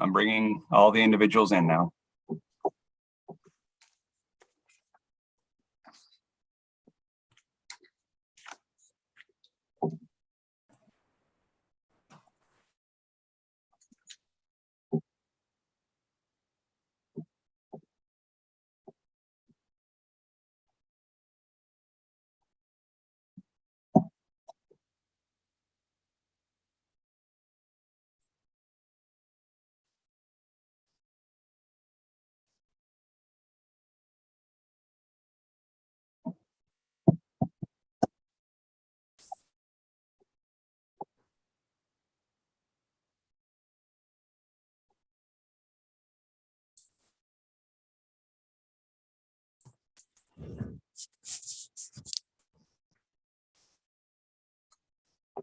I'm bringing all the individuals in now.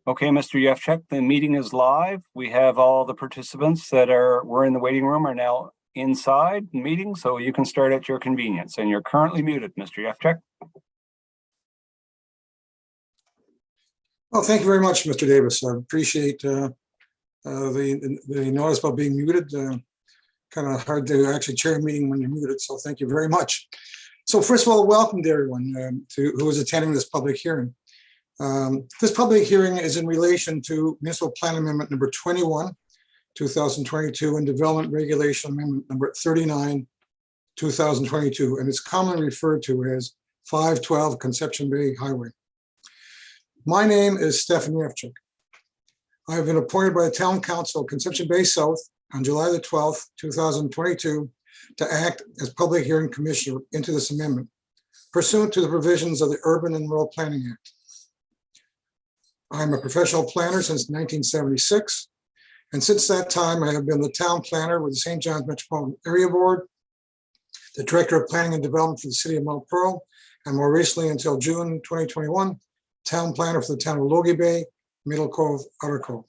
Okay, Mr. Yevchuk, the meeting is live. We have all the participants that were in the waiting room are now inside the meeting, so you can start at your convenience. And you're currently muted, Mr. Yevchuk. Well, thank you very much, Mr. Davis. I appreciate the notice about being muted. Kind of hard to actually chair a meeting when you're muted, so thank you very much. So first of all, welcome to everyone who is attending this public hearing. This public hearing is in relation to Municipal Plan Amendment number 21, 2022, and Development Regulation Amendment number 39, 2022, and it's commonly referred to as 512 Conception Bay Highway. My name is Stefan Yevchuk. I have been appointed by the Town Council of Conception Bay South on July the 12th, 2022, to act as Public Hearing Commissioner into this amendment, pursuant to the provisions of the Urban and Rural Planning Act. I'm a professional planner since 1976, and since that time, I have been the town planner with the St. John's Metropolitan Area Board, the Director of Planning and Development for the City of Mount Pearl, and more recently, until June 2021, town planner for the town of Logie Bay, Middle Cove, Outer Cove.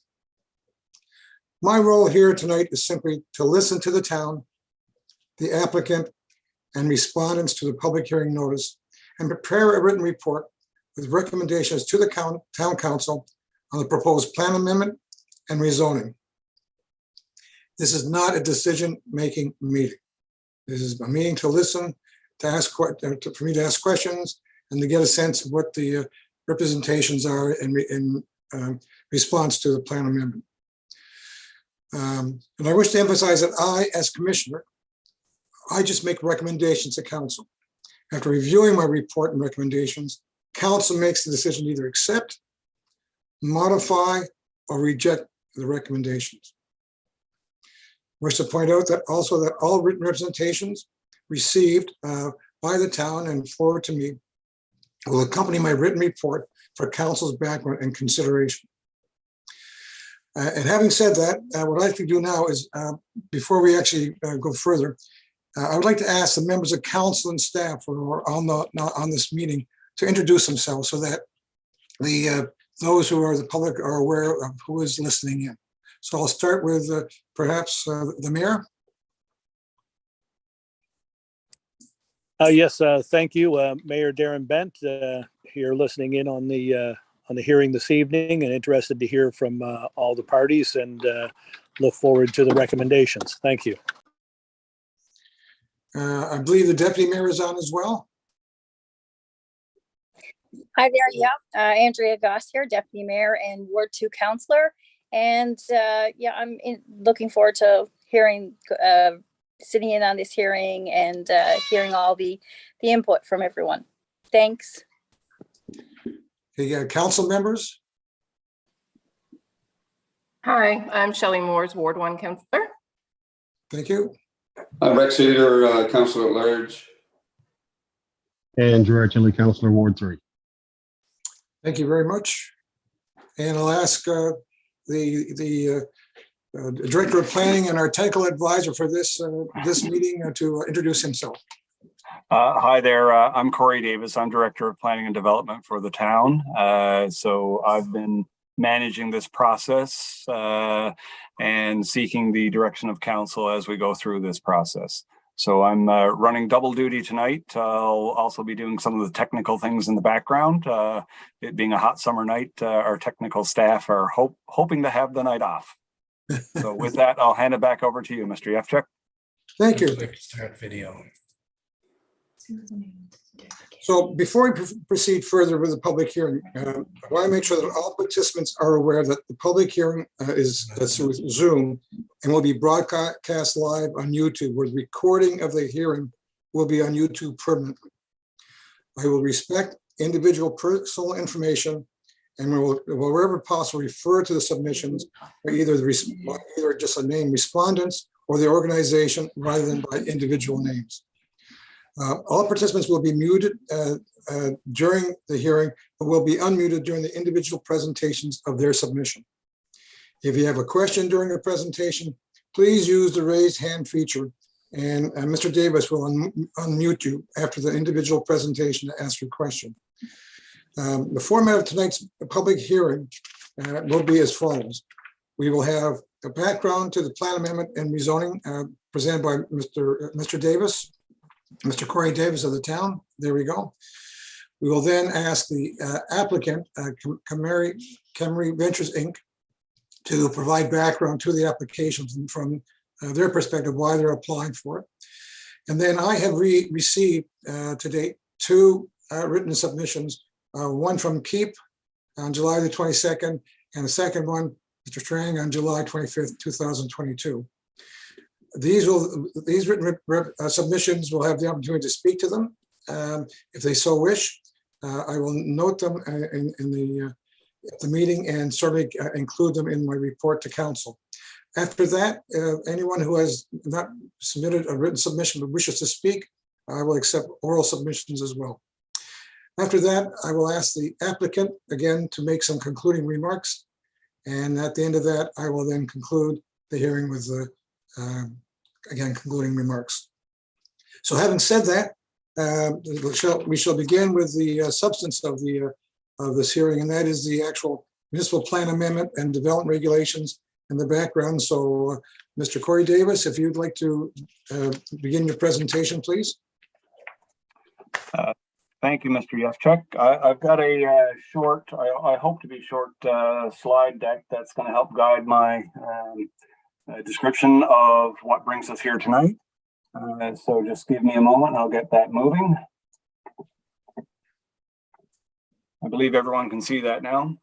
My role here tonight is simply to listen to the town, the applicant, and respondents to the public hearing notice, and prepare a written report with recommendations to the town council on the proposed plan amendment and rezoning. This is not a decision-making meeting. This is a meeting to listen, for me to ask questions, and to get a sense of what the representations are in response to the plan amendment. And I wish to emphasize that I, as commissioner, I just make recommendations to council. After reviewing my report and recommendations, council makes the decision to either accept, modify, or reject the recommendations. I wish to point out that also that all written representations received by the town and forwarded to me will accompany my written report for council's background and consideration. And having said that, what I'd like to do now is, before we actually go further, I would like to ask the members of council and staff who are on this meeting to introduce themselves so that those who are the public are aware of who is listening in. So I'll start with perhaps the mayor. Yes, thank you, Mayor Darren Bent, here listening in on the hearing this evening and interested to hear from all the parties and look forward to the recommendations. Thank you. I believe the deputy mayor is on as well. Hi there, yeah, Andrea Goss here, Deputy Mayor and Ward 2 Councillor. And yeah, I'm looking forward to hearing, sitting in on this hearing and hearing all the input from everyone. Thanks. Okay, council members. Hi, I'm Shelley Moores, Ward 1 Councillor. Thank you. I'm Rex Eater, Councillor at Large. And Gerard Tinley, Councillor, Ward 3. Thank you very much. And I'll ask the Director of Planning and our technical advisor for this meeting to introduce himself. Hi there, I'm Corey Davis. I'm Director of Planning and Development for the town. So I've been managing this process and seeking the direction of council as we go through this process. So I'm running double duty tonight. I'll also be doing some of the technical things in the background. It being a hot summer night, our technical staff are hoping to have the night off. So with that, I'll hand it back over to you, Mr. Yefchuk. Thank you. Start video. So before we proceed further with the public hearing, I want to make sure that all participants are aware that the public hearing is through Zoom and will be broadcast live on YouTube, where the recording of the hearing will be on YouTube permanently. I will respect individual personal information and will, wherever possible, refer to the submissions by either just a name respondents or the organization rather than by individual names. All participants will be muted during the hearing, but will be unmuted during the individual presentations of their submission. If you have a question during a presentation, please use the raised hand feature, and Mr. Davis will unmute you after the individual presentation to ask your question. The format of tonight's public hearing will be as follows. We will have a background to the plan amendment and rezoning presented by Mr. Davis. Mr. Corey Davis of the town. There we go. We will then ask the applicant, Camry Ventures Inc., to provide background to the application from their perspective, why they're applying for it. And then I have received to date 2 written submissions, one from Keep on July the 22nd, and the second one, Mr. Strang, on July 25th, 2022. These written submissions will have the opportunity to speak to them if they so wish. I will note them at the meeting and certainly include them in my report to council. After that, anyone who has not submitted a written submission but wishes to speak, I will accept oral submissions as well. After that, I will ask the applicant again to make some concluding remarks. And at the end of that, I will then conclude the hearing with the again, concluding remarks. So having said that, we shall begin with the substance of this hearing, and that is the actual municipal plan amendment and development regulations in the background. So Mr. Corey Davis, if you'd like to begin your presentation, please. Thank you, Mr. Yefchuk. I've got a short, I hope to be short slide deck that's going to help guide my description of what brings us here tonight. So just give me a moment and I'll get that moving. I believe everyone can see that now.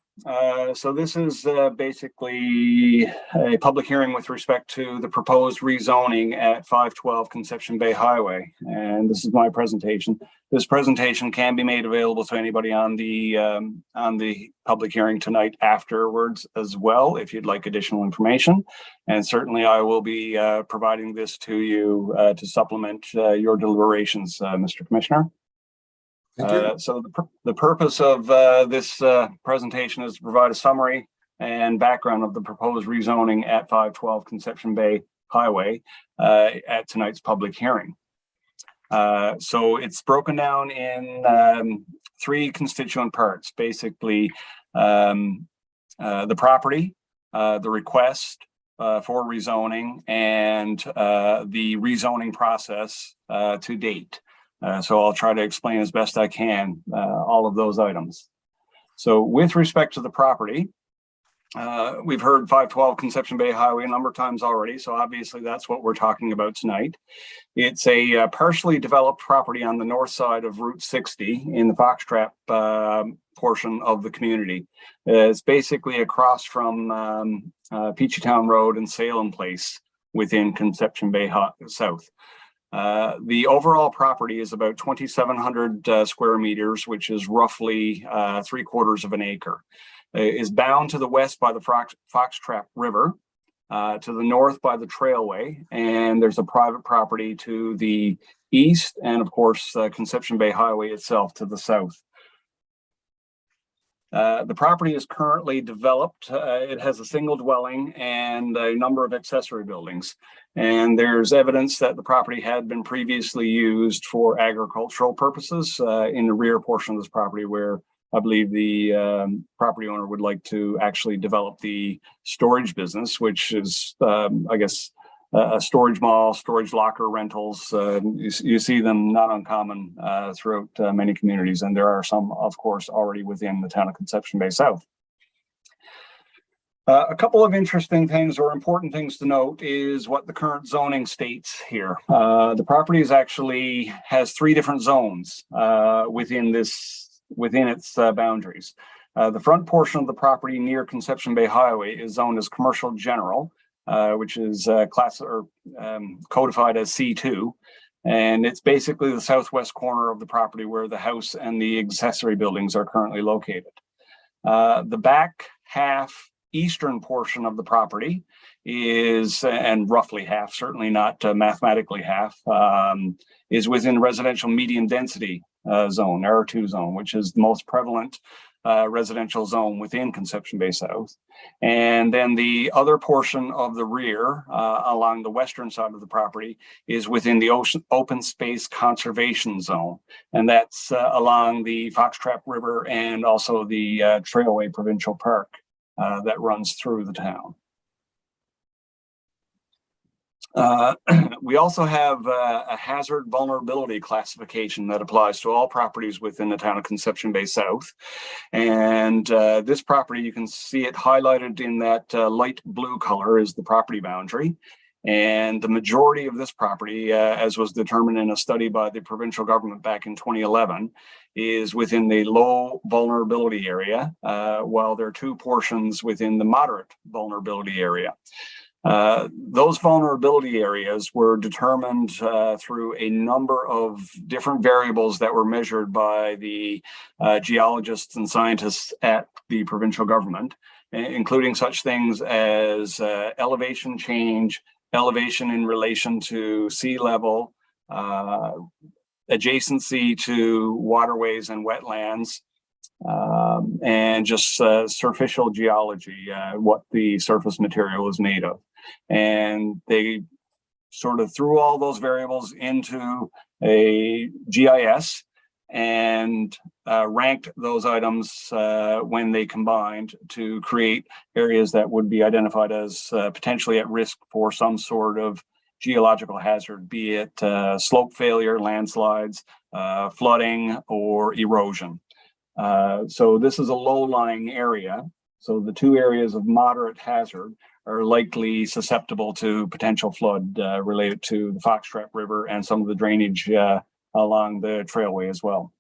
So this is basically a public hearing with respect to the proposed rezoning at 512 Conception Bay Highway. And this is my presentation. This presentation can be made available to anybody on the public hearing tonight afterwards as well, if you'd like additional information. And certainly I will be providing this to you to supplement your deliberations, Mr. Commissioner. So the purpose of this presentation is to provide a summary and background of the proposed rezoning at 512 Conception Bay Highway at tonight's public hearing. So it's broken down in 3 constituent parts, basically the property, the request for rezoning, and the rezoning process to date. So I'll try to explain as best I can all of those items. So with respect to the property, we've heard 512 Conception Bay Highway a number of times already, so obviously that's what we're talking about tonight. It's a partially developed property on the north side of Route 60 in the Foxtrap portion of the community. It's basically across from Peachy Town Road and Salem Place within Conception Bay South. The overall property is about 2,700 square meters, which is roughly 3/4 of an acre. It is bound to the west by the Foxtrap River, to the north by the Trailway, and there's a private property to the east, and of course, Conception Bay Highway itself to the south. The property is currently developed. It has a single dwelling and a number of accessory buildings. And there's evidence that the property had been previously used for agricultural purposes in the rear portion of this property, where I believe the property owner would like to actually develop the storage business, which is, I guess, a storage mall, storage locker rentals. You see them not uncommon throughout many communities, and there are some, of course, already within the town of Conception Bay South. A couple of interesting things or important things to note is what the current zoning states here. The property actually has 3 different zones within its boundaries. The front portion of the property near Conception Bay Highway is zoned as commercial general, which is codified as C2. And it's basically the southwest corner of the property where the house and the accessory buildings are currently located. The back half eastern portion of the property is, and roughly half, certainly not mathematically half, is within residential medium density zone, R2 zone, which is the most prevalent residential zone within Conception Bay South. And then the other portion of the rear along the western side of the property is within the open space conservation zone. And that's along the Foxtrap River and also the Trailway Provincial Park that runs through the town. We also have a hazard vulnerability classification that applies to all properties within the town of Conception Bay South. And this property, you can see it highlighted in that light blue color is the property boundary. And the majority of this property, as was determined in a study by the provincial government back in 2011, is within the low vulnerability area, while there are 2 portions within the moderate vulnerability area. Those vulnerability areas were determined through a number of different variables that were measured by the geologists and scientists at the provincial government, including such things as elevation change, elevation in relation to sea level, adjacency to waterways and wetlands, and just surficial geology, what the surface material is made of. And they sort of threw all those variables into a GIS and ranked those items when they combined to create areas that would be identified as potentially at risk for some sort of geological hazard, be it slope failure, landslides, flooding, or erosion. So this is a low-lying area. So the 2 areas of moderate hazard are likely susceptible to potential flood related to the Foxtrap River and some of the drainage along the trailway as well.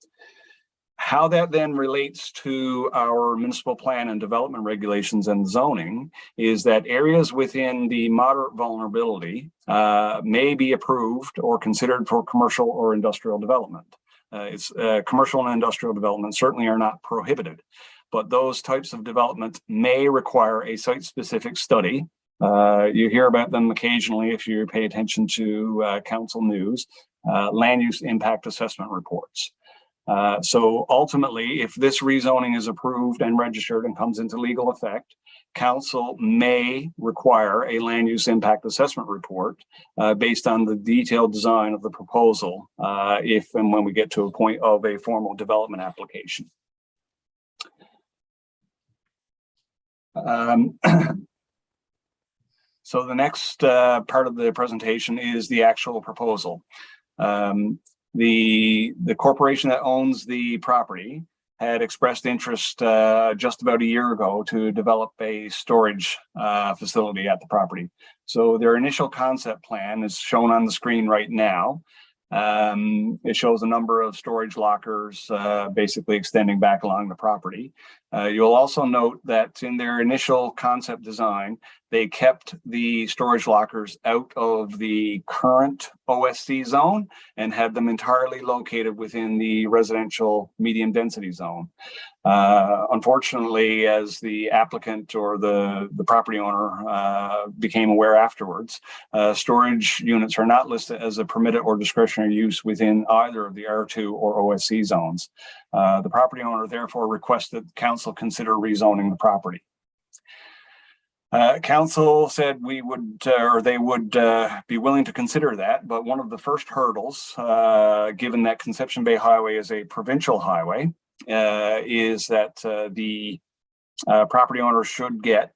How that then relates to our municipal plan and development regulations and zoning is that areas within the moderate vulnerability may be approved or considered for commercial or industrial development. Commercial and industrial development certainly are not prohibited, but those types of development may require a site-specific study. You hear about them occasionally if you pay attention to council news, land use impact assessment reports. So ultimately, if this rezoning is approved and registered and comes into legal effect, council may require a land use impact assessment report based on the detailed design of the proposal if and when we get to a point of a formal development application. So the next part of the presentation is the actual proposal. The corporation that owns the property had expressed interest just about a year ago to develop a storage facility at the property. So their initial concept plan is shown on the screen right now. It shows a number of storage lockers basically extending back along the property. You'll also note that in their initial concept design, they kept the storage lockers out of the current OSC zone and had them entirely located within the residential medium density zone. Unfortunately, as the applicant or the property owner became aware afterwards, storage units are not listed as a permitted or discretionary use within either of the R2 or OSC zones. The property owner therefore requested council consider rezoning the property. Council said we would, or they would be willing to consider that, but one of the first hurdles, given that Conception Bay Highway is a provincial highway, is that the property owner should get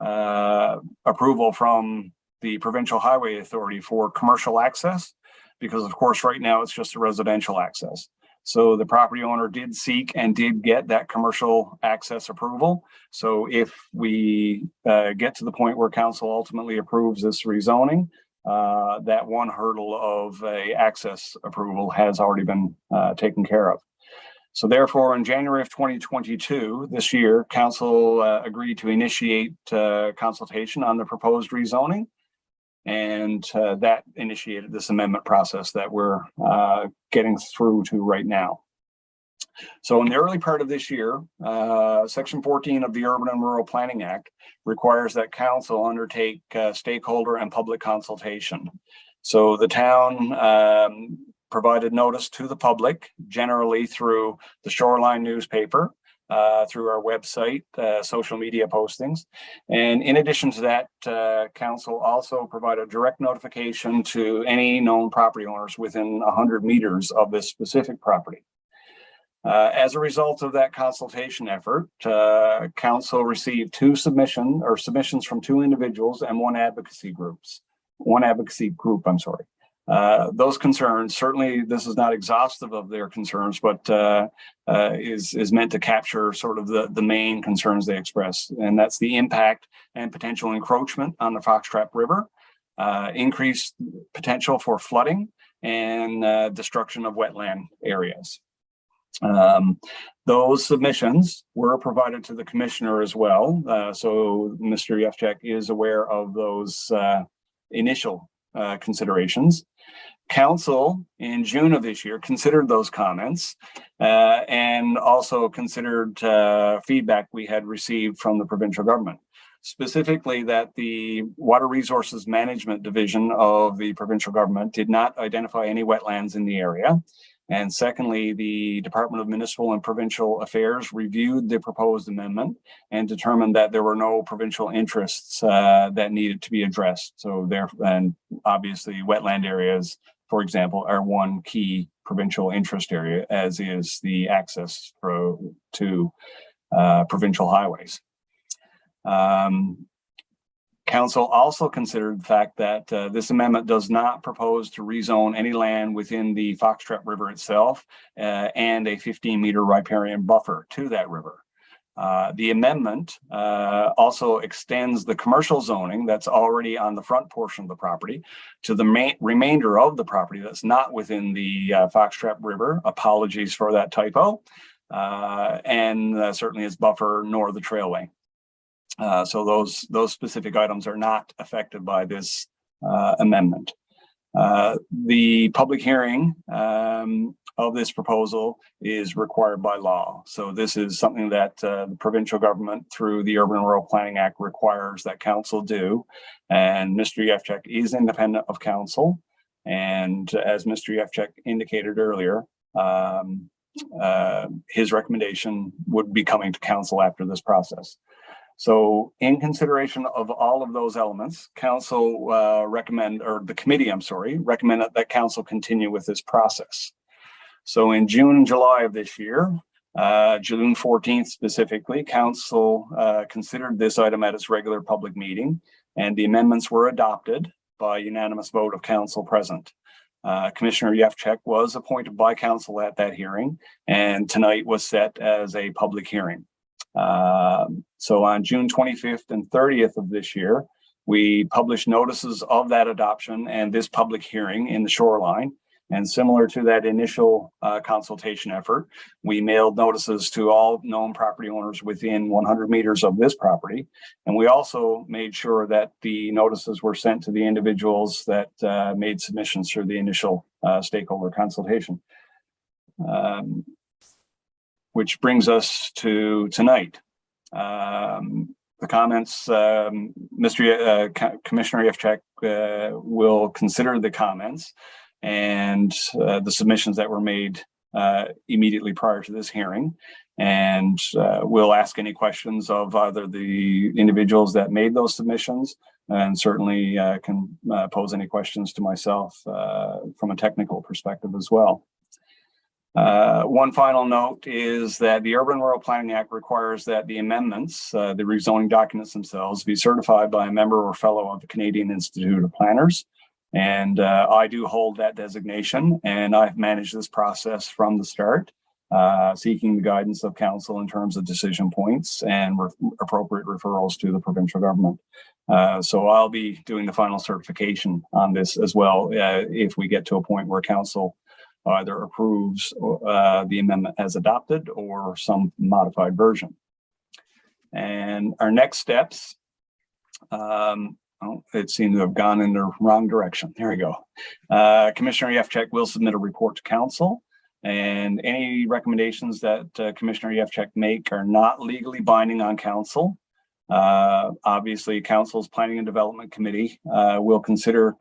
approval from the Provincial Highway Authority for commercial access, because of course right now it's just a residential access. So the property owner did seek and did get that commercial access approval. So if we get to the point where council ultimately approves this rezoning, that one hurdle of a access approval has already been taken care of. So therefore, in January of 2022, this year, council agreed to initiate consultation on the proposed rezoning. And that initiated this amendment process that we're getting through to right now. So in the early part of this year, Section 14 of the Urban and Rural Planning Act requires that council undertake stakeholder and public consultation. So the town provided notice to the public, generally through the Shoreline newspaper, through our website, social media postings. And in addition to that, council also provided direct notification to any known property owners within 100 meters of this specific property. As a result of that consultation effort, council received submissions from 2 individuals and one advocacy group. Those concerns, certainly this is not exhaustive of their concerns, but is meant to capture sort of the main concerns they express. And that's the impact and potential encroachment on the Foxtrot River, increased potential for flooding, and destruction of wetland areas. Those submissions were provided to the commissioner as well. So Mr. Yefchak is aware of those initial considerations. Council in June of this year considered those comments and also considered feedback we had received from the provincial government, specifically that the Water Resources Management Division of the provincial government did not identify any wetlands in the area. And secondly, the Department of Municipal and Provincial Affairs reviewed the proposed amendment and determined that there were no provincial interests that needed to be addressed. So and obviously wetland areas, for example, are one key provincial interest area, as is the access to provincial highways. Council also considered the fact that this amendment does not propose to rezone any land within the Foxtrot River itself and a 15-meter riparian buffer to that river. The amendment also extends the commercial zoning that's already on the front portion of the property to the remainder of the property that's not within the Foxtrot River. Apologies for that typo. And certainly is buffer nor the trailway. So those specific items are not affected by this amendment. The public hearing of this proposal is required by law. So this is something that the provincial government through the Urban and Rural Planning Act requires that council do. And Mr. Yefchak is independent of council. And as Mr. Yefchak indicated earlier, his recommendation would be coming to council after this process. So in consideration of all of those elements, council the committee recommend that council continue with this process. So in June and July of this year, June 14th specifically, council considered this item at its regular public meeting, and the amendments were adopted by unanimous vote of council present. Commissioner Yefchak was appointed by council at that hearing, and tonight was set as a public hearing. So on June 25th and 30th of this year, we published notices of that adoption and this public hearing in the Shoreline. And similar to that initial consultation effort, we mailed notices to all known property owners within 100 meters of this property. And we also made sure that the notices were sent to the individuals that made submissions through the initial stakeholder consultation. Which brings us to tonight. The comments, Commissioner Yefchak will consider the comments and the submissions that were made immediately prior to this hearing. And we'll ask any questions of either the individuals that made those submissions, and certainly can pose any questions to myself from a technical perspective as well. One final note is that the Urban and Rural Planning Act requires that the amendments, the rezoning documents themselves, be certified by a member or fellow of the Canadian Institute of Planners. And I do hold that designation, and I've managed this process from the start, seeking the guidance of council in terms of decision points and appropriate referrals to the provincial government. So I'll be doing the final certification on this as well if we get to a point where council either approves the amendment as adopted or some modified version. And our next steps, it seemed to have gone in the wrong direction. There we go. Commissioner Yefchak will submit a report to council, and any recommendations that Commissioner Yefchak make are not legally binding on council. Obviously, council's Planning and Development Committee will consider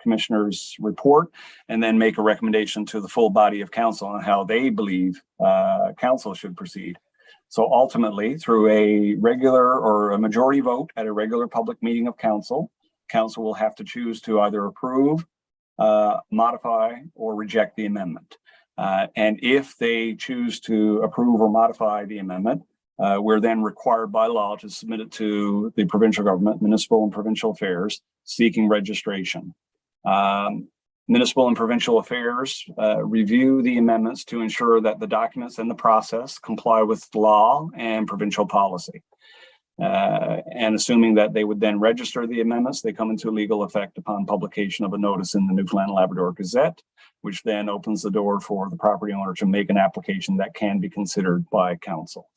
commissioner's report and then make a recommendation to the full body of council on how they believe council should proceed. So ultimately, through a regular or a majority vote at a regular public meeting of council, council will have to choose to either approve, modify, or reject the amendment. And if they choose to approve or modify the amendment, we're then required by law to submit it to the provincial government, municipal and provincial affairs, seeking registration. Municipal and provincial affairs review the amendments to ensure that the documents and the process comply with law and provincial policy. And assuming that they would then register the amendments, they come into legal effect upon publication of a notice in the Newfoundland and Labrador Gazette, which then opens the door for the property owner to make an application that can be considered by council.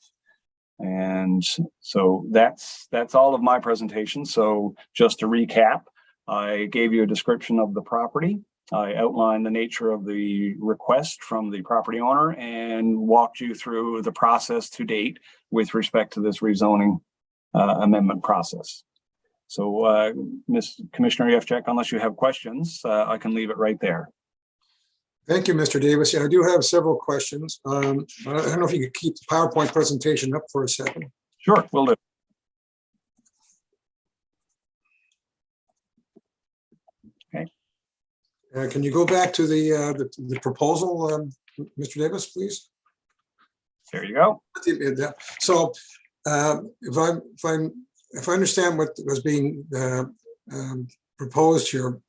And so that's all of my presentation. So just to recap, I gave you a description of the property. I outlined the nature of the request from the property owner and walked you through the process to date with respect to this rezoning amendment process. So Commissioner Yefchak, unless you have questions, I can leave it right there. Thank you, Mr. Davis. Yeah, I do have several questions. I don't know if you could keep the PowerPoint presentation up for a second. Sure, will do. Can you go back to the proposal, Mr. Davis, please? There you go. So if I understand what was being proposed here,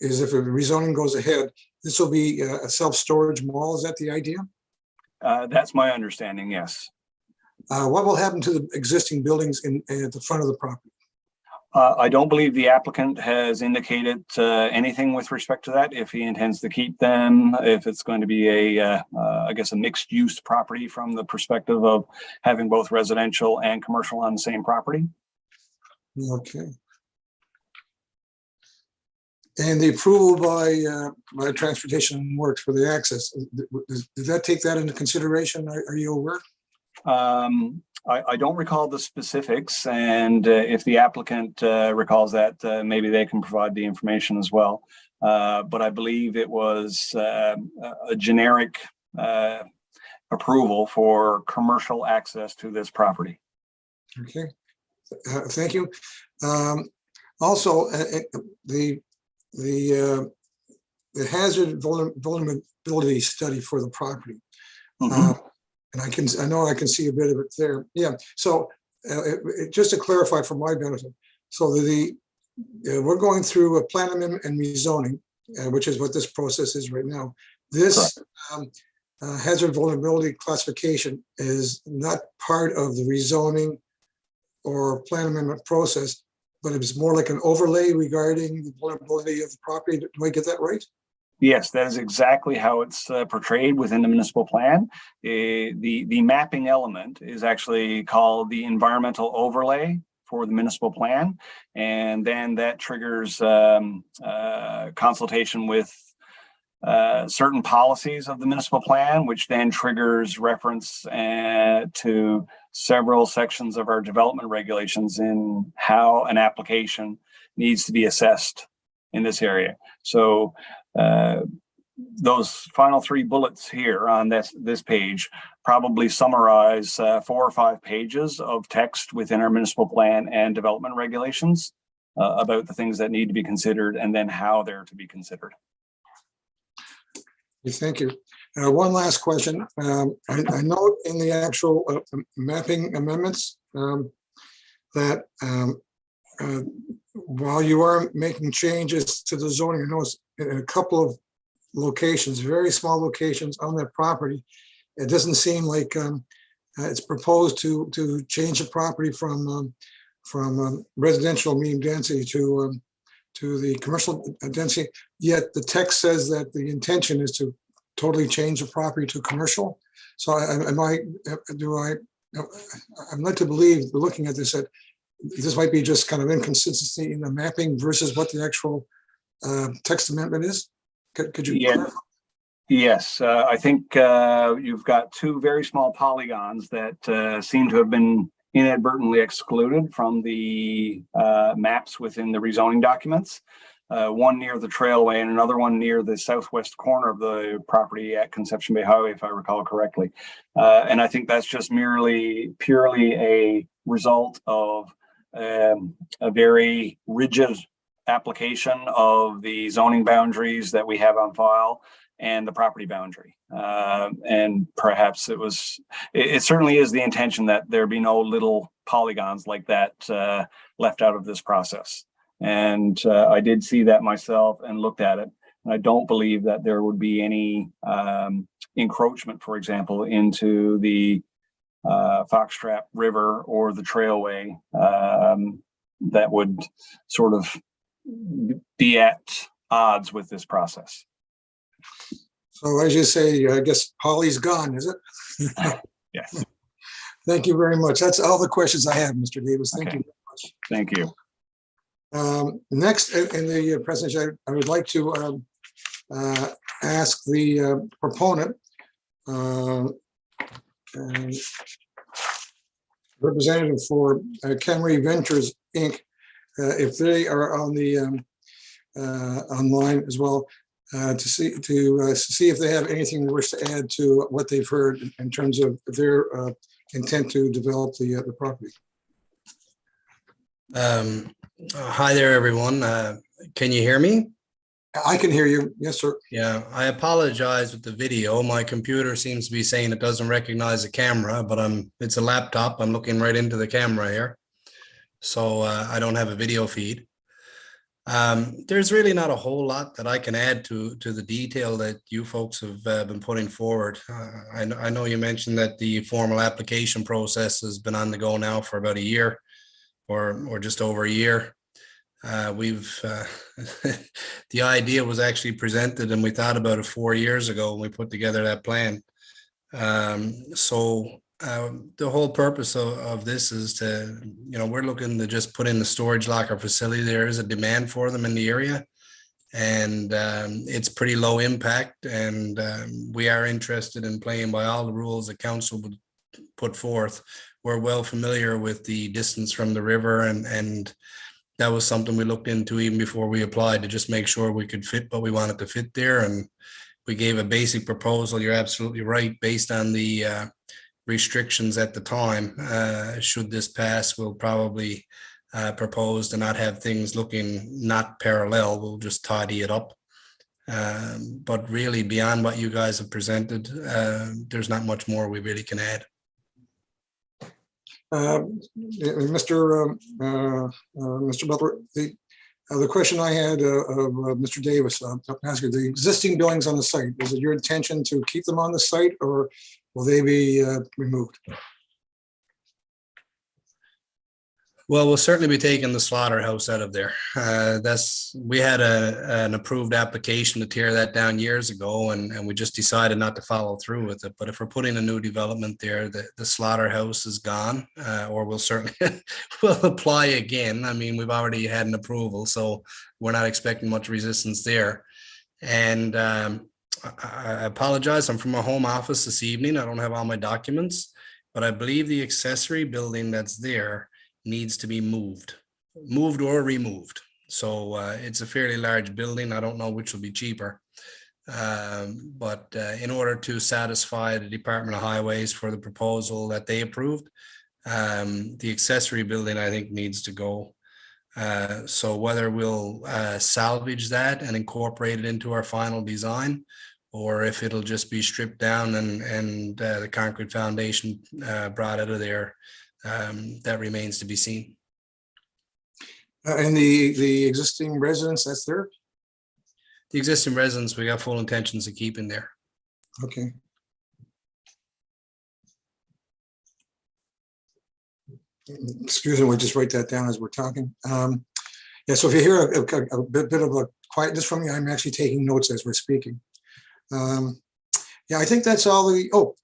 is if a rezoning goes ahead, this will be a self-storage mall. Is that the idea? That's my understanding, yes. What will happen to the existing buildings at the front of the property? I don't believe the applicant has indicated anything with respect to that, if he intends to keep them, if it's going to be I guess a mixed use property from the perspective of having both residential and commercial on the same property. Okay. And the approval by Transportation Works for the access, did that take that into consideration? Are you aware? I don't recall the specifics, and if the applicant recalls that, maybe they can provide the information as well. But I believe it was a generic approval for commercial access to this property. Okay, thank you. Also, the hazard vulnerability study for the property. Mm-hmm. And I know I can see a bit of it there. Yeah. So just to clarify for my benefit, so we're going through a plan amendment and rezoning, which is what this process is right now. This hazard vulnerability classification is not part of the rezoning or plan amendment process, but it's more like an overlay regarding the vulnerability of the property. Do I get that right? Yes, that is exactly how it's portrayed within the municipal plan. The mapping element is actually called the environmental overlay for the municipal plan, and then that triggers consultation with certain policies of the municipal plan, which then triggers reference to several sections of our development regulations in how an application needs to be assessed in this area. So those final three bullets here on this page probably summarize 4 or 5 pages of text within our municipal plan and development regulations about the things that need to be considered and then how they're to be considered. Thank you. One last question. I note in the actual mapping amendments that while you are making changes to the zoning, I noticed in a couple of locations, very small locations on that property, it doesn't seem like it's proposed to change the property from residential medium density to the commercial density. Yet the text says that the intention is to totally change the property to commercial. So I'm led to believe, looking at this, that this might be just kind of inconsistency in the mapping versus what the actual text amendment is. Could you? Yeah. Yes, I think you've got two very small polygons that seem to have been inadvertently excluded from the maps within the rezoning documents. One near the trailway and another one near the southwest corner of the property at Conception Bay Highway, if I recall correctly. And I think that's just purely a result of a very rigid application of the zoning boundaries that we have on file and the property boundary. And perhaps it certainly is the intention that there be no little polygons like that left out of this process. And I did see that myself and looked at it. And I don't believe that there would be any encroachment, for example, into the Foxtrap River or the Trailway that would sort of be at odds with this process. So as you say, I guess Polly's gone, is it? Yes. Thank you very much. That's all the questions I have, Mr. Davis. Thank you very much. Thank you. Next in the presentation, I would like to ask the proponent, representative for Camry Ventures, Inc., if they are on the online as well, to see if they have anything they wish to add to what they've heard in terms of their intent to develop the property. Hi there, everyone. Can you hear me? I can hear you. Yes, sir. Yeah, I apologize with the video. My computer seems to be saying it doesn't recognize the camera, but it's a laptop. I'm looking right into the camera here. So I don't have a video feed. There's really not a whole lot that I can add to the detail that you folks have been putting forward. I know you mentioned that the formal application process has been on the go now for about a year or just over a year. The idea was actually presented and we thought about it 4 years ago when we put together that plan. The whole purpose of this is to, we're looking to just put in the storage locker facility. There is a demand for them in the area and it's pretty low impact. And we are interested in playing by all the rules the council would put forth. We're well familiar with the distance from the river and that was something we looked into even before we applied to just make sure we could fit what we wanted to fit there. And we gave a basic proposal. You're absolutely right. Based on the restrictions at the time, should this pass, we'll probably propose to not have things looking not parallel. We'll just tidy it up. But really beyond what you guys have presented, there's not much more we really can add. Mr. Butler, the question I had of Mr. Davis, I'll ask you, the existing buildings on the site, is it your intention to keep them on the site or will they be removed? Well, we'll certainly be taking the slaughterhouse out of there. We had an approved application to tear that down years ago, and we just decided not to follow through with it. But if we're putting a new development there, the slaughterhouse is gone, or we'll certainly we'll apply again. I mean, we've already had an approval, so we're not expecting much resistance there. And I apologize. I'm from a home office this evening. I don't have all my documents, but I believe the accessory building that's there needs to be moved or removed. So it's a fairly large building. I don't know which will be cheaper. But in order to satisfy the Department of Highways for the proposal that they approved, the accessory building, I think, needs to go. So whether we'll salvage that and incorporate it into our final design, or if it'll just be stripped down and the concrete foundation brought out of there, that remains to be seen. And the existing residence that's there? The existing residents, we got full intentions of keeping there. Okay. Excuse me, we'll just write that down as we're talking. Yeah, so if you hear a bit of a quietness from me, I'm actually taking notes as we're speaking. Yeah, I think that's all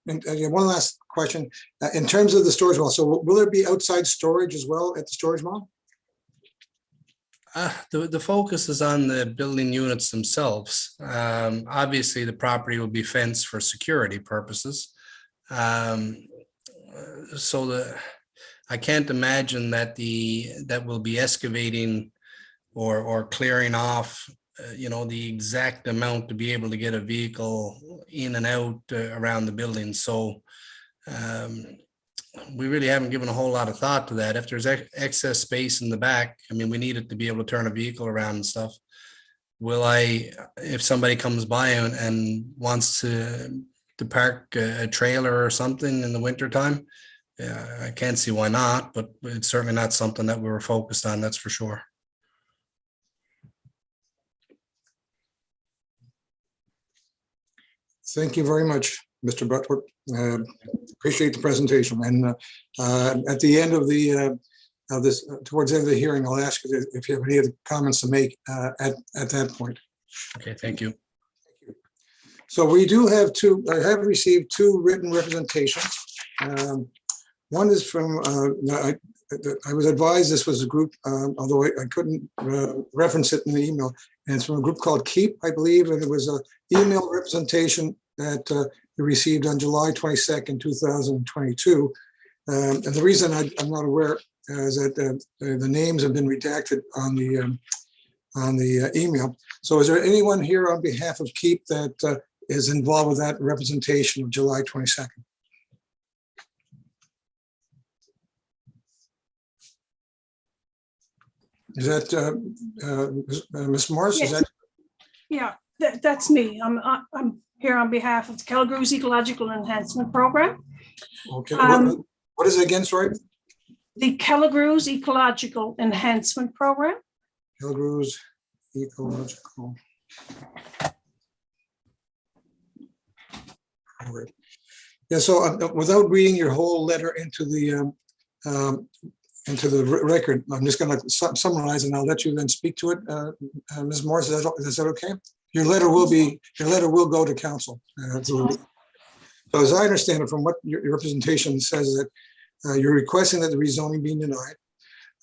and one last question. In terms of the storage mall, so will there be outside storage as well at the storage mall? The focus is on the building units themselves. Obviously, the property will be fenced for security purposes. I can't imagine that that will be excavating or clearing off, the exact amount to be able to get a vehicle in and out around the building. So we really haven't given a whole lot of thought to that. If there's excess space in the back, I mean, we need it to be able to turn a vehicle around and stuff. If somebody comes by and wants to park a trailer or something in the wintertime, I can't see why not, but it's certainly not something that we were focused on, that's for sure. Thank you very much, Mr. Butler. Appreciate the presentation. And at the end of towards the end of the hearing, I'll ask you if you have any other comments to make at that point. Okay, thank you. So we do have I have received two written representations. One is from, I was advised this was a group, although I couldn't reference it in the email, and it's from a group called Keep, I believe, and it was an email representation that we received on July 22nd, 2022. And the reason I'm not aware is that the names have been redacted on the email. So is there anyone here on behalf of Keep that is involved with that representation of July 22nd? Is that Ms. Morris? Yes. Is that? Yeah, that's me. I'm here on behalf of the Calgary Ecological Enhancement Program. Okay. What is it again, sorry? The Calgary Ecological Enhancement Program. Calgary Ecological. Yeah, so without reading your whole letter into the record, I'm just going to summarize, and I'll let you then speak to it. Ms. Morris, is that okay? Your letter will go to council. So as I understand it, from what your representation says, that you're requesting that the rezoning be denied,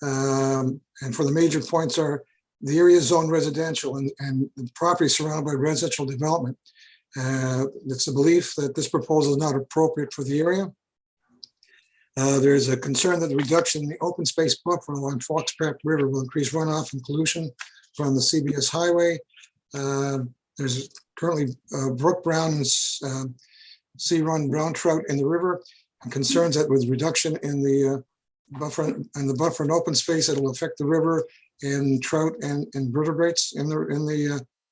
and for the major points are the area is zoned residential and the property is surrounded by residential development. It's the belief that this proposal is not appropriate for the area. There is a concern that the reduction in the open space buffer along Foxcraft River will increase runoff and pollution from the CBS highway. There's currently brook brown and sea run brown trout in the river, and concerns that with reduction in the buffer and open space, it will affect the river and trout and invertebrates in the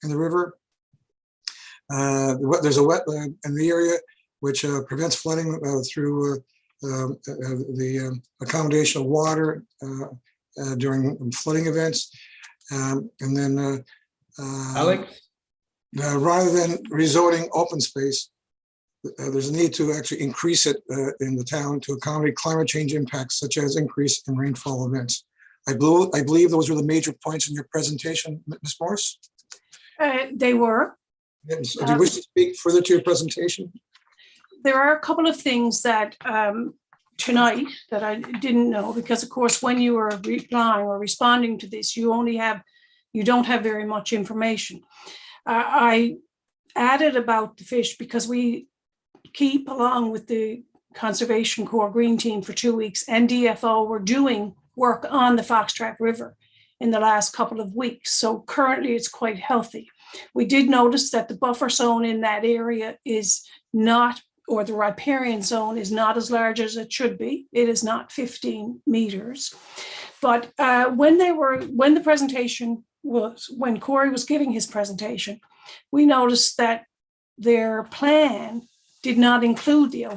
river. There's a wetland in the area which prevents flooding through the accommodation of water during flooding events. And then Alex? Rather than rezoning open space, there's a need to actually increase it in the town to accommodate climate change impacts such as increase in rainfall events. I believe those were the major points in your presentation, Ms. Morris? They were. Do you wish to speak further to your presentation? There are a couple of things that tonight that I didn't know, because of course, when you are replying or responding to this, you don't have very much information. I added about the fish because we keep, along with the Conservation Corps Green Team for 2 weeks, and DFO were doing work on the Foxtrot River in the last couple of weeks. So currently it's quite healthy. We did notice that the buffer zone in that area is not, or the riparian zone is not as large as it should be. It is not 15 meters. But when Corey was giving his presentation, we noticed that their plan did not include the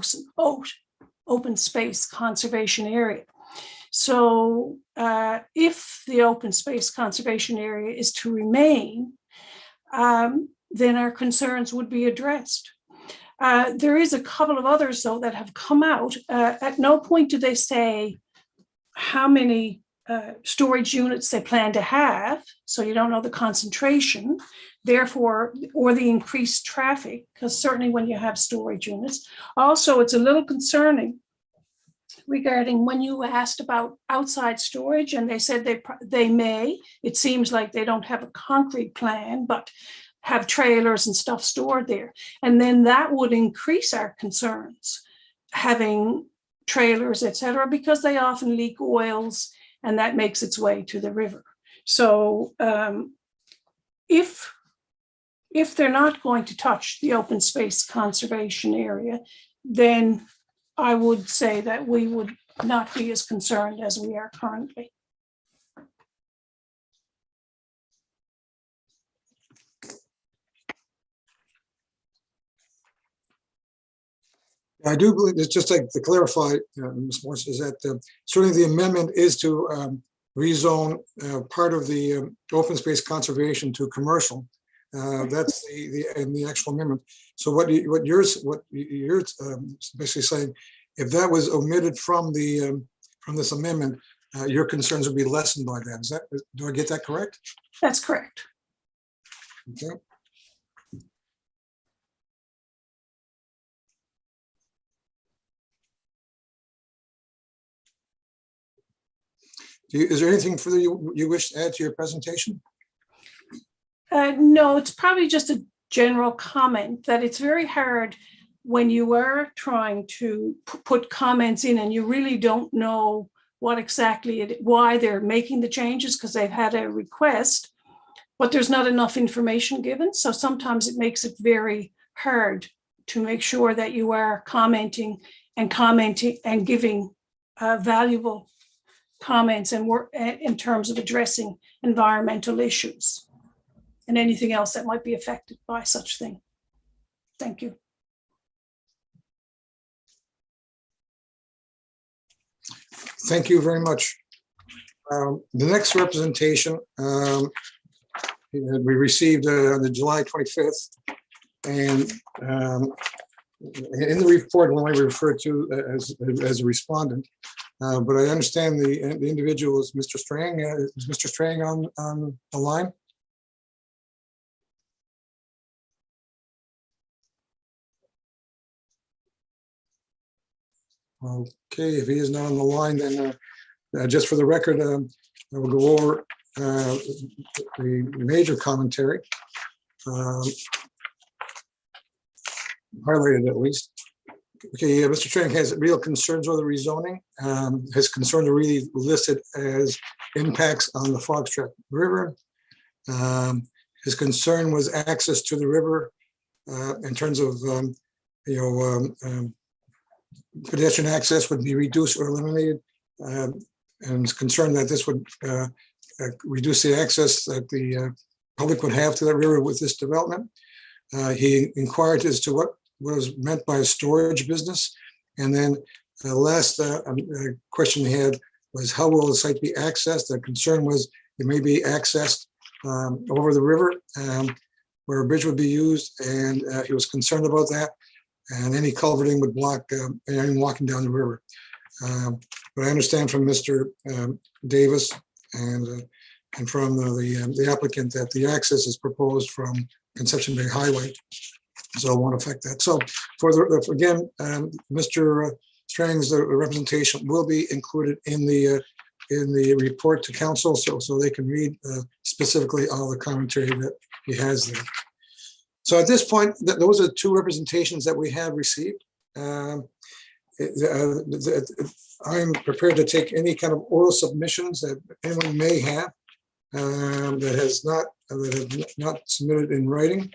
open space conservation area. So if the open space conservation area is to remain, then our concerns would be addressed. There is a couple of others, though, that have come out. At no point do they say how many storage units they plan to have. So you don't know the concentration, therefore, or the increased traffic, because certainly when you have storage units. Also, it's a little concerning regarding when you asked about outside storage, and they said they may. It seems like they don't have a concrete plan, but have trailers and stuff stored there. And then that would increase our concerns, having trailers, et cetera, because they often leak oils and that makes its way to the river. So if they're not going to touch the open space conservation area, then I would say that we would not be as concerned as we are currently. I do believe, it's just like to clarify, Ms. Morse, is that certainly the amendment is to rezone part of the open space conservation to commercial. That's the actual amendment. So what you're basically saying, if that was omitted from this amendment, your concerns would be lessened by that. Do I get that correct? That's correct. Okay. Is there anything further you wish to add to your presentation? No, it's probably just a general comment that it's very hard when you are trying to put comments in and you really don't know what exactly why they're making the changes because they've had a request, but there's not enough information given. So sometimes it makes it very hard to make sure that you are commenting and giving valuable comments and work in terms of addressing environmental issues and anything else that might be affected by such thing. Thank you. Thank you very much. The next representation we received on the July 25th, and in the report, when I referred to as a respondent, but I understand the individual is Mr. Strang. Is Mr. Strang on the line? Okay, if he is not on the line, then just for the record, I will go over the major commentary, highlighted at least. Okay, Mr. Strang has real concerns over the rezoning. His concerns are really listed as impacts on the Foxtrot River. His concern was access to the river in terms of, pedestrian access would be reduced or eliminated, and is concerned that this would reduce the access that the public would have to that river with this development. He inquired as to what was meant by a storage business. And then the last question he had was, how will the site be accessed? The concern was it may be accessed over the river where a bridge would be used. And he was concerned about that. And any culverting would block anyone walking down the river. But I understand from Mr. Davis and from the applicant that the access is proposed from Conception Bay Highway. So it won't affect that. So again, Mr. Strang's representation will be included in the report to council, so they can read specifically all the commentary that he has there. So at this point, those are two representations that we have received. I'm prepared to take any kind of oral submissions that anyone may have that have not submitted in writing.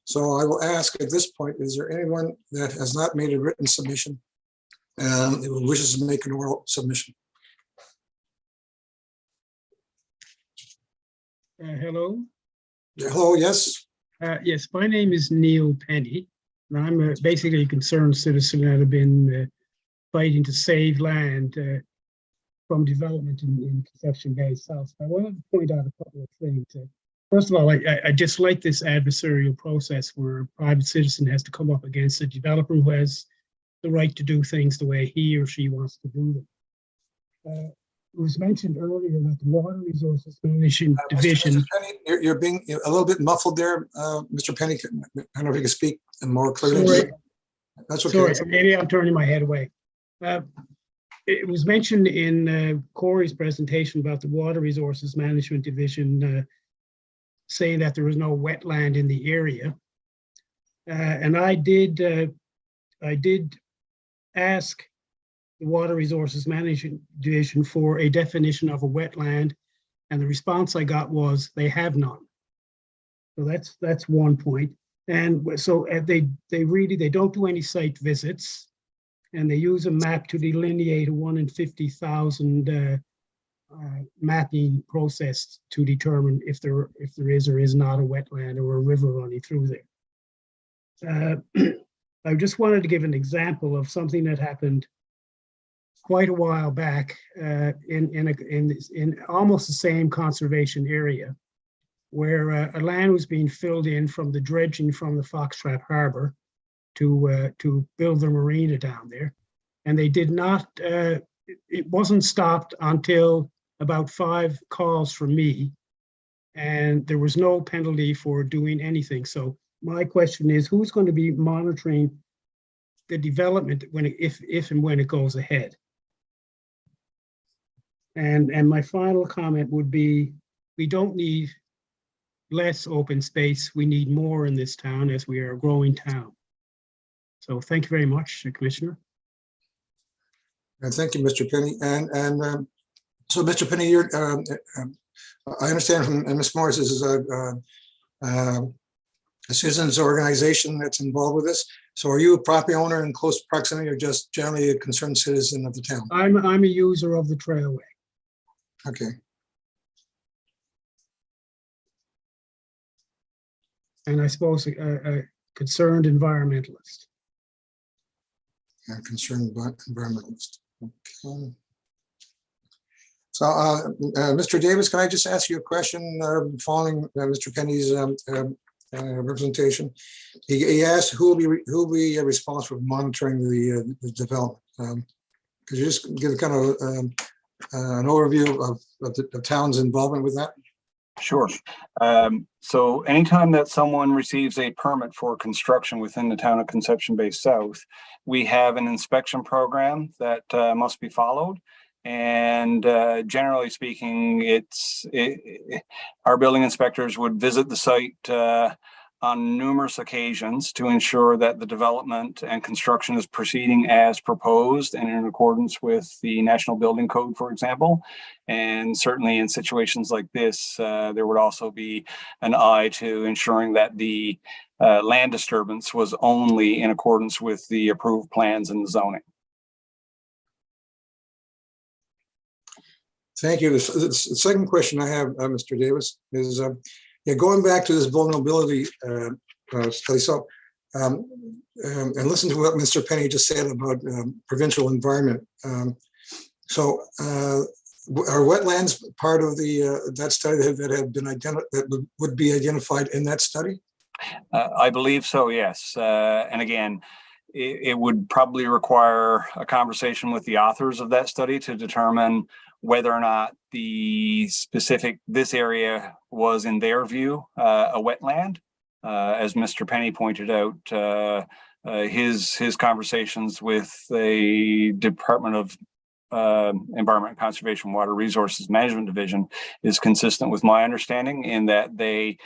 So I will ask at this point, is there anyone that has not made a written submission that wishes to make an oral submission? Hello. Hello, yes. Yes, my name is Neil Penny, and I'm basically a concerned citizen that have been fighting to save land from development in Conception Bay South. I wanted to point out a couple of things. First of all, I dislike this adversarial process where a private citizen has to come up against a developer who has the right to do things the way he or she wants to do them. It was mentioned earlier that the Water Resources Management Division. Mr. Penny, you're being a little bit muffled there, Mr. Penny. I don't know if you can speak more clearly. Sorry. That's okay. Sorry, maybe I'm turning my head away. It was mentioned in Corey's presentation about the Water Resources Management Division saying that there was no wetland in the area. And I did ask the Water Resources Management Division for a definition of a wetland, and the response I got was they have none. So that's one point. And so they don't do any site visits, and they use a map to delineate a 1 in 50,000 mapping process to determine if there is or is not a wetland or a river running through there. I just wanted to give an example of something that happened quite a while back in almost the same conservation area, where a land was being filled in from the dredging from the Foxtrap Harbor to build the marina down there, and they did not. It wasn't stopped until about 5 calls from me, and there was no penalty for doing anything. So my question is, who's going to be monitoring the development if and when it goes ahead? And my final comment would be, we don't need less open space. We need more in this town as we are a growing town. So thank you very much, Commissioner. And thank you, Mr. Penny. And so, Mr. Penny, I understand from Ms. Morris, this is a citizens organization that's involved with this. So are you a property owner in close proximity or just generally a concerned citizen of the town? I'm a user of the trailway. Okay. And I suppose a concerned environmentalist. Yeah, concerned environmentalist. Okay. So, Mr. Davis, can I just ask you a question following Mr. Penny's representation? He asked who will be responsible for monitoring the development. Could you just give kind of an overview of the town's involvement with that? Sure. So anytime that someone receives a permit for construction within the town of Conception Bay South, we have an inspection program that must be followed. And generally speaking, our building inspectors would visit the site on numerous occasions to ensure that the development and construction is proceeding as proposed and in accordance with the National Building Code, for example. And certainly in situations like this, there would also be an eye to ensuring that the land disturbance was only in accordance with the approved plans and the zoning. Thank you. The second question I have, Mr. Davis, is going back to this vulnerability study. So, and listen to what Mr. Penny just said about provincial environment. So, are wetlands part of that study that have been identified, that would be identified in that study? I believe so, yes. And again, it would probably require a conversation with the authors of that study to determine whether or not this area was, in their view, a wetland. As Mr. Penny pointed out, his conversations with the Department of Environment, Conservation, Water Resources Management Division is consistent with my understanding in that they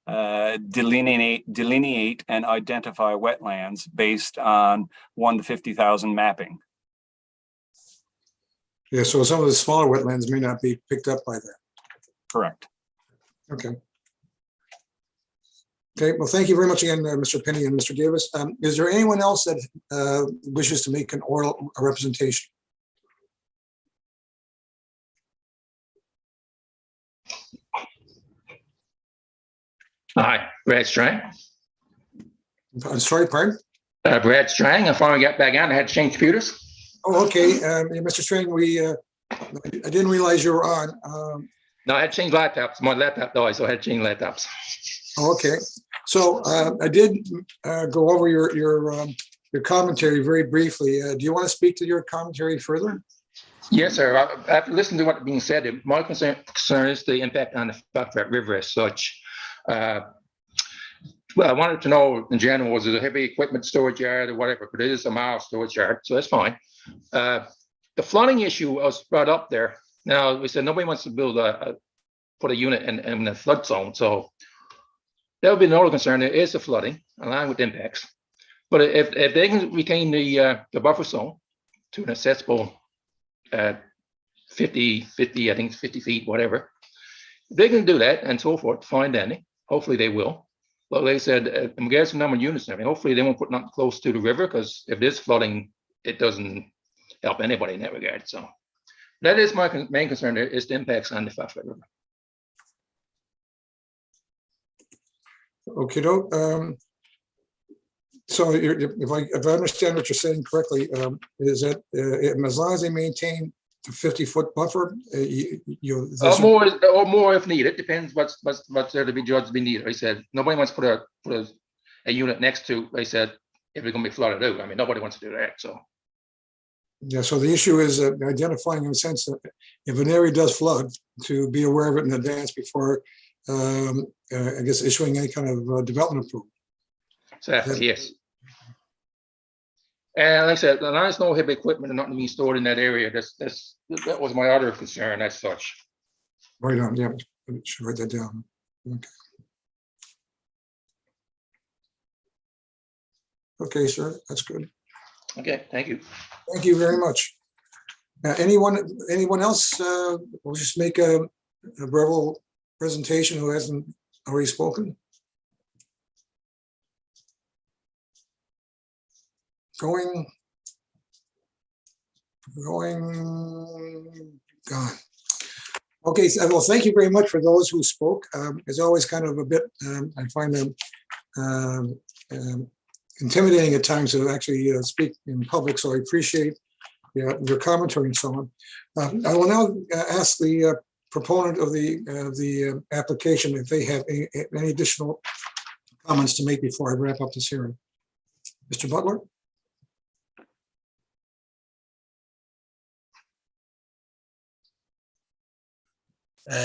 delineate and identify wetlands based on 1 to 50,000 mapping. Yeah, so some of the smaller wetlands may not be picked up by that. Correct. Okay. Okay, well, thank you very much again, Mr. Penny and Mr. Davis. Is there anyone else that wishes to make an oral representation? Hi, Brad Strang. I'm sorry, pardon? Brad Strang. I finally got back on. I had to change computers. Oh, okay. Mr. Strang, we I didn't realize you were on. No, I had changed laptops. My laptop died, so I had to change laptops. Okay, so I did go over your commentary very briefly. Do you want to speak to your commentary further? Yes, sir. After listening to what's being said, my concern is the impact on the Buckford River as such. Well, I wanted to know in general, was it a heavy equipment storage yard or whatever, but it is a mild storage yard, so that's fine. The flooding issue was brought up there. Now, we said nobody wants to put a unit in the flood zone, so that would be another concern. There is the flooding along with impacts. But if they can retain the buffer zone to an accessible 50, I think it's 50 feet, whatever, if they can do that and so forth, fine then. Hopefully they will. But like I said, in regards to the number of units, I mean, hopefully they won't put nothing close to the river, because if there's flooding, it doesn't help anybody in that regard. So that is my main concern. There is the impacts on the Buckford River. Okay, so if I understand what you're saying correctly, is that as long as they maintain the 50-foot buffer, or more if needed, depends what's there to be judged to be needed. I said nobody wants to put a unit next to. I said if it's going to be flooded out. I mean, nobody wants to do that. So yeah, so the issue is identifying in a sense that if an area does flood, to be aware of it in advance before, I guess, issuing any kind of development approval. Exactly, yes. And like I said, there's no heavy equipment and nothing being stored in that area. That was my other concern as such. Right on, yeah, I should write that down. Okay. Okay, sir, that's good. Okay, thank you. Thank you very much. Anyone else? We'll just make a verbal presentation who hasn't already spoken. Going, gone. Okay, so, well, thank you very much for those who spoke. It's always kind of a bit, I find them intimidating at times to actually speak in public, so I appreciate your commentary and so on. I will now ask the proponent of the application if they have any additional comments to make before I wrap up this hearing. Mr. Butler?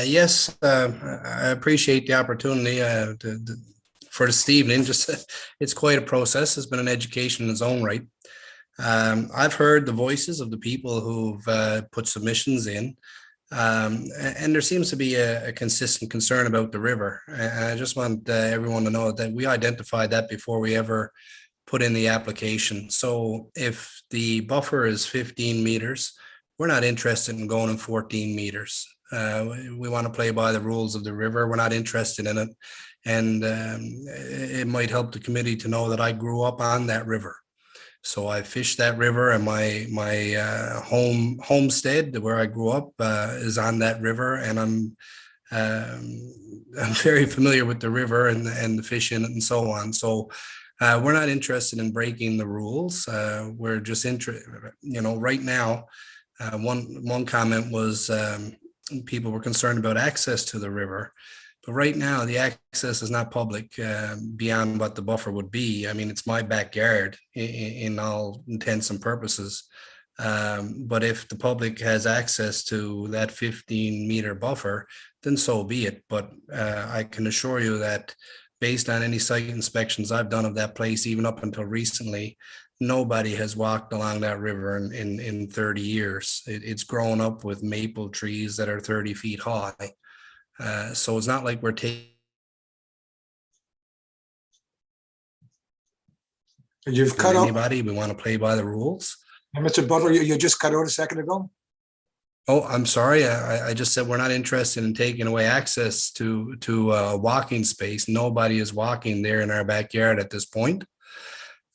Yes, I appreciate the opportunity for this evening. Just it's quite a process. It's been an education in its own right. I've heard the voices of the people who've put submissions in, and there seems to be a consistent concern about the river. I just want everyone to know that we identified that before we ever put in the application. So if the buffer is 15 meters, we're not interested in going in 14 meters. We want to play by the rules of the river. We're not interested in it. And it might help the committee to know that I grew up on that river. So I fished that river, and my homestead where I grew up is on that river, and I'm very familiar with the river and the fish in it and so on. So we're not interested in breaking the rules. We're just interested, right now. One comment was people were concerned about access to the river. But right now, the access is not public beyond what the buffer would be. I mean, it's my backyard in all intents and purposes. But if the public has access to that 15-meter buffer, then so be it. But I can assure you that based on any site inspections I've done of that place, even up until recently, nobody has walked along that river in 30 years. It's grown up with maple trees that are 30 feet high. So it's not like we're taking. You've cut out anybody. We want to play by the rules. Mr. Butler, you just cut out a second ago. Oh, I'm sorry. I just said we're not interested in taking away access to a walking space. Nobody is walking there in our backyard at this point.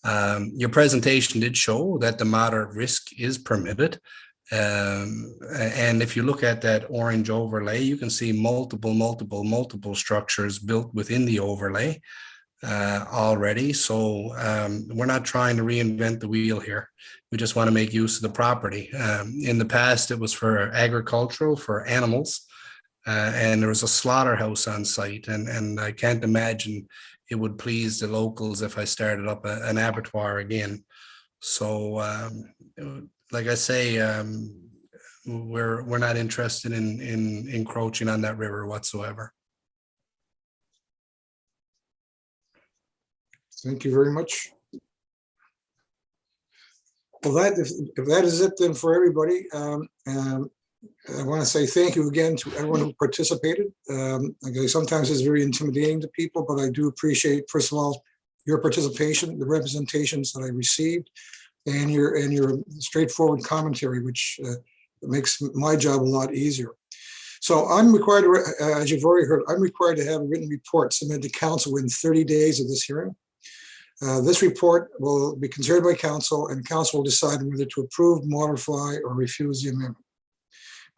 Your presentation did show that the moderate risk is permitted. And if you look at that orange overlay, you can see multiple structures built within the overlay. already. So we're not trying to reinvent the wheel here. We just want to make use of the property. In the past, it was for agricultural, for animals, and there was a slaughterhouse on site. And I can't imagine it would please the locals if I started up an abattoir again. So, like I say, we're not interested in encroaching on that river whatsoever. Thank you very much. Well, if that is it then for everybody, I want to say thank you again to everyone who participated. Okay, sometimes it's very intimidating to people, but I do appreciate, first of all, your participation, the representations that I received, and your straightforward commentary, which makes my job a lot easier. So I'm required to, as you've already heard, I'm required to have a written report submitted to council within 30 days of this hearing. This report will be considered by council, and council will decide whether to approve, modify, or refuse the amendment.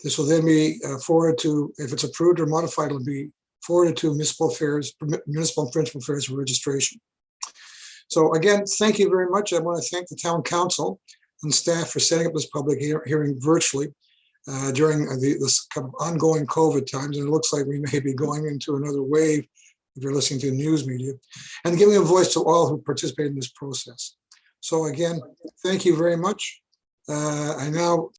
This will then be forwarded to, if it's approved or modified, it'll be forwarded to municipal and principal affairs for registration. So again, thank you very much. I want to thank the town council and staff for setting up this public hearing virtually during this kind of ongoing COVID times. And it looks like we may be going into another wave if you're listening to news media, and giving a voice to all who participate in this process. So again, thank you very much. I now